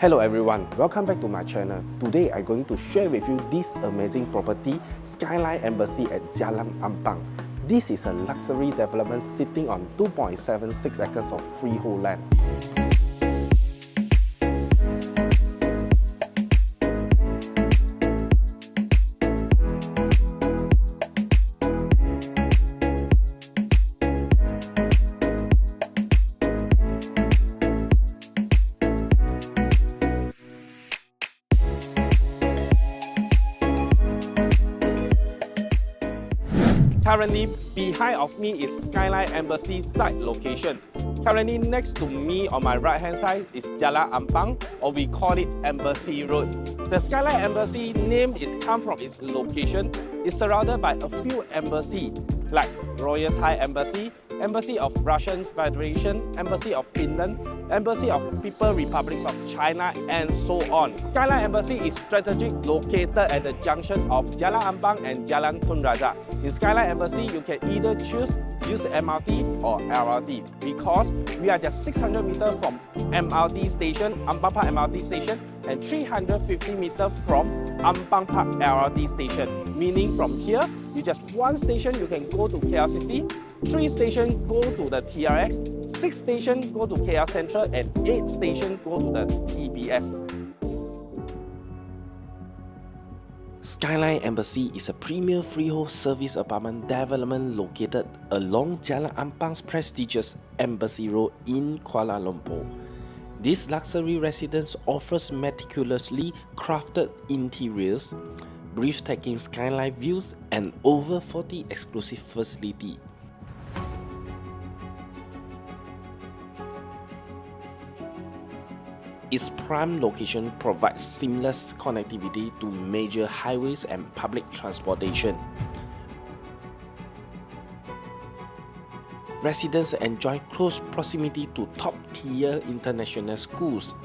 Hello everyone, welcome back to my channel. Today I'm going to share with you this amazing property, Skyline Embassy at Jalan Ampang. This is a luxury development sitting on 2.76 acres of freehold land. Currently, behind of me is Skyline Embassy site location. Currently next to me on my right hand side is Jalan Ampang, or we call it Embassy Road. The Skyline Embassy name is come from its location. It's surrounded by a few embassies like Royal Thai Embassy, Embassy of Russian Federation, Embassy of Finland, Embassy of People's Republics of China, and so on. Skyline Embassy is strategically located at the junction of Jalan Ampang and Jalan Tun Razak. In Skyline Embassy, you can either choose use MRT or LRT because we are just 600 meters from MRT station, Ampang Park LRT station, and 350 meters from Ampang Park LRT station. Meaning from here, you just one station you can go to KLCC, 3 stations go to the TRX, 6 stations go to KL Central, and 8 stations go to the TBS. Skyline Embassy is a premier freehold service apartment development located along Jalan Ampang's prestigious Embassy Road in Kuala Lumpur. This luxury residence offers meticulously crafted interiors, breathtaking skyline views, and over 40 exclusive facilities. Its prime location provides seamless connectivity to major highways and public transportation. Residents enjoy close proximity to top-tier international schools,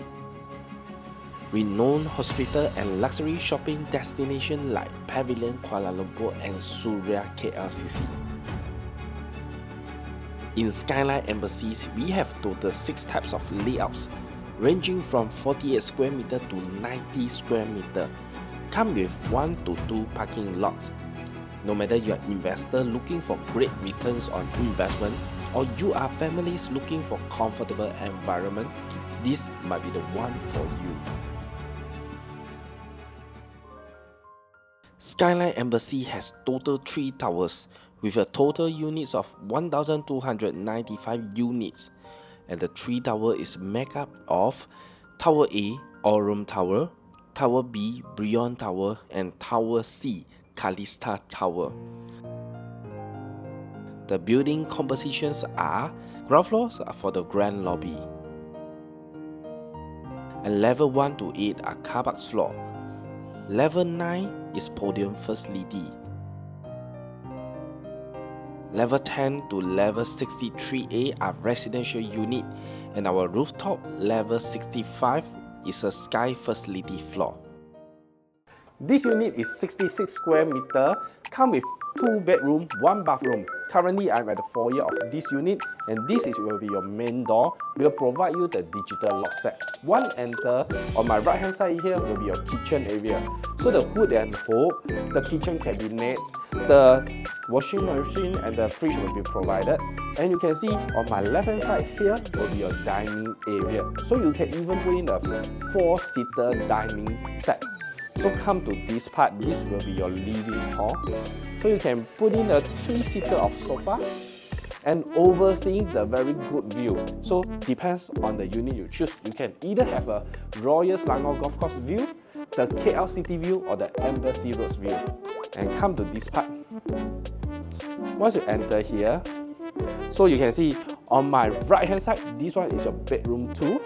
renowned hospital, and luxury shopping destinations like Pavilion Kuala Lumpur and Suria KLCC. In Skyline Embassies, we have total 6 types of layouts, ranging from 48 square meter to 90 square meter, come with 1 to 2 parking lots. No matter you are investor looking for great returns on investment or you are families looking for comfortable environment, this might be the one for you. Skyline Embassy has total 3 towers with a total units of 1,295 units. And the 3 tower is made up of Tower A, All Room Tower, Tower B, Brion Tower, and Tower C, Kalista Tower. The building compositions are ground floors are for the grand lobby, and level 1 to 8 are car parks floor. Level 9 is podium facility. Level 10 to level 63A are residential unit, and our rooftop level 65 is a sky facility floor. This unit is 66 square meter, come with 2 bedroom, 1 bathroom. Currently, I'm at the foyer of this unit, and this will be your main door. We'll provide you the digital lock set. One enter, on my right hand side here will be your kitchen area. So the hood and hob, the kitchen cabinets, the washing machine and the fridge will be provided. And you can see on my left hand side here will be your dining area. So you can even put in a 4-seater dining set. So come to this part, this will be your living hall. So you can put in a 3-seater of sofa and overseeing the very good view. So depends on the unit you choose. You can either have a Royal Selangor Golf Course view, the KL City view, or the Embassy Roads view. And come to this part. Once you enter here, so you can see on my right hand side, this one is your bedroom 2.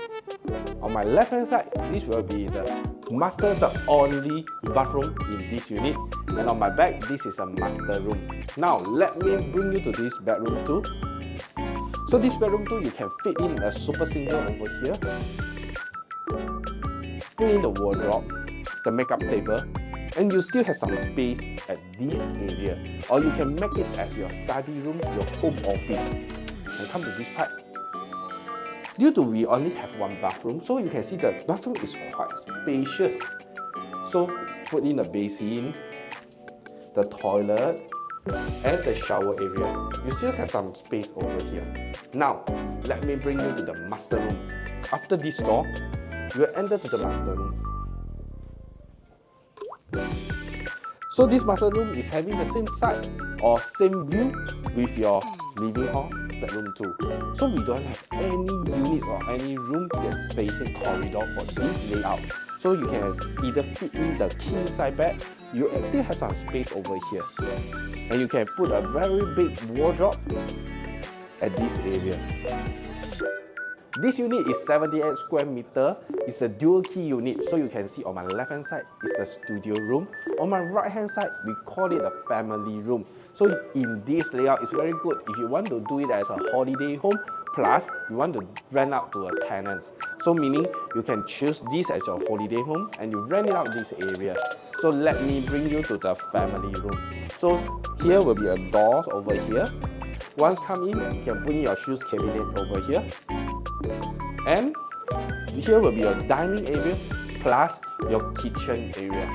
On my left hand side, this will be the master, the only bathroom in this unit. And on my back, this is a master room. Now let me bring you to this bedroom 2. So this bedroom 2, you can fit in a super single over here. Put in the wardrobe, the makeup table, and you still have some space at this area. Or you can make it as your study room, your home office. And come to this part. Due to we only have one bathroom, so you can see the bathroom is quite spacious. So put in a basin, the toilet, and the shower area. You still have some space over here. Now, let me bring you to the master room. After this door, you will enter to the master room. So this master room is having the same side or same view with your living hall, bedroom too. So we don't have any unit or any room that's facing corridor for this layout. So you can either fit in the king size bed, you still have some space over here. And you can put a very big wardrobe at this area. This unit is 78 square meter. It's a dual key unit. So you can see on my left hand side is the studio room. On my right hand side, we call it a family room. So in this layout, it's very good if you want to do it as a holiday home, plus you want to rent out to a tenant. So meaning you can choose this as your holiday home and you rent it out this area. So let me bring you to the family room. So here will be a door over here. Once come in, you can put in your shoes cabinet over here. And here will be your dining area plus your kitchen area.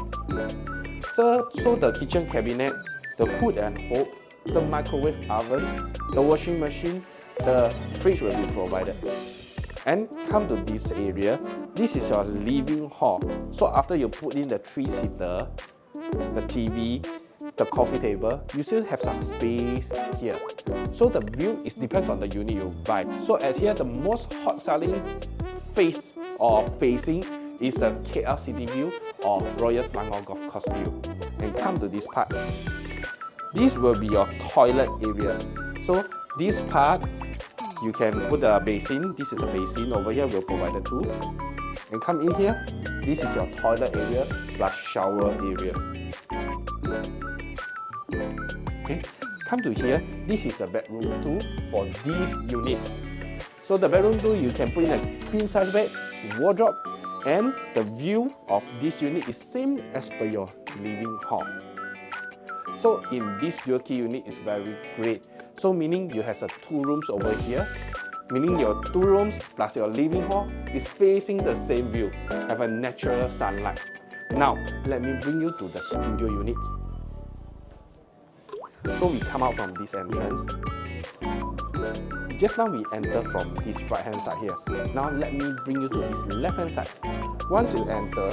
So the kitchen cabinet, the hood and hob, the microwave oven, the washing machine, the fridge will be provided. And come to this area, this is your living hall. So after you put in the 3-seater, the TV, the coffee table, you still have some space here. So the view depends on the unit you buy. So at here, the most hot selling face or facing is the KL City View or Royal Selangor Golf Course view. And come to this part. This will be your toilet area. So this part, you can put a basin. This is a basin over here, we'll provide it too. And come in here, this is your toilet area plus shower area. Okay, come to here, this is a bedroom too for this unit. So the bedroom too, you can put in a queen size bed, wardrobe, and the view of this unit is same as per your living hall. So in this dual key unit is very great. So meaning you have 2 rooms over here, meaning your 2 rooms plus your living hall is facing the same view, have a natural sunlight. Now let me bring you to the studio units. So we come out from this entrance. Just now we enter from this right hand side here. Now let me bring you to this left hand side. Once you enter,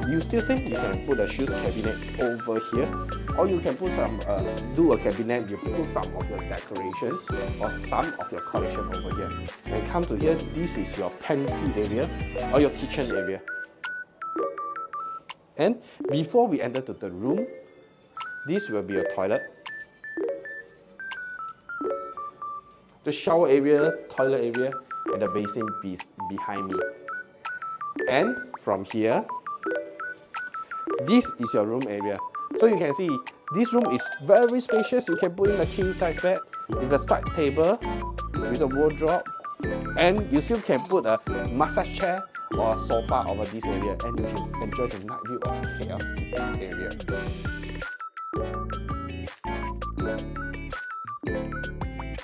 you still say you can put a shoes cabinet over here, or you can put some, do a cabinet, you put some of your decoration or some of your collection over here. And come to here, this is your pantry area or your kitchen area. And before we enter to the room, this will be your toilet. The shower area, toilet area, and the basin piece behind me. And from here, this is your room area. So you can see, this room is very spacious. You can put in a king size bed with a side table, with a wardrobe, and you still can put a massage chair or a sofa over this area, and you can enjoy the night view of KL area.